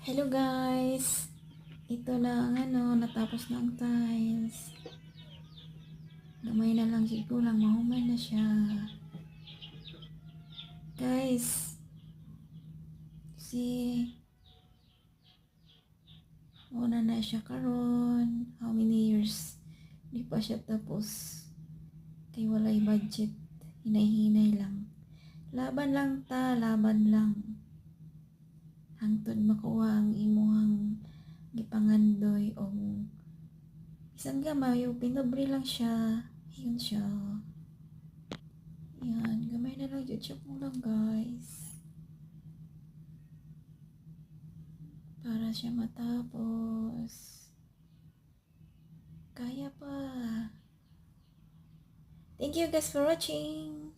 Hello guys! Ito na ang natapos na ang tiles. Gamay na lang siguro lang, mahuman na siya. Guys, see, una na siya karon. How many years? Di pa siya tapos. Kay walay budget. Hinay-hinay lang. Laban lang ta, laban lang. Hangtod makuha ang imuhang gipangandoy o isang gamay o pinobre lang siya. Yun siya. Yan, gamay na lang dyan siya lang guys. Para siya matapos. Kaya pa. Thank you guys for watching.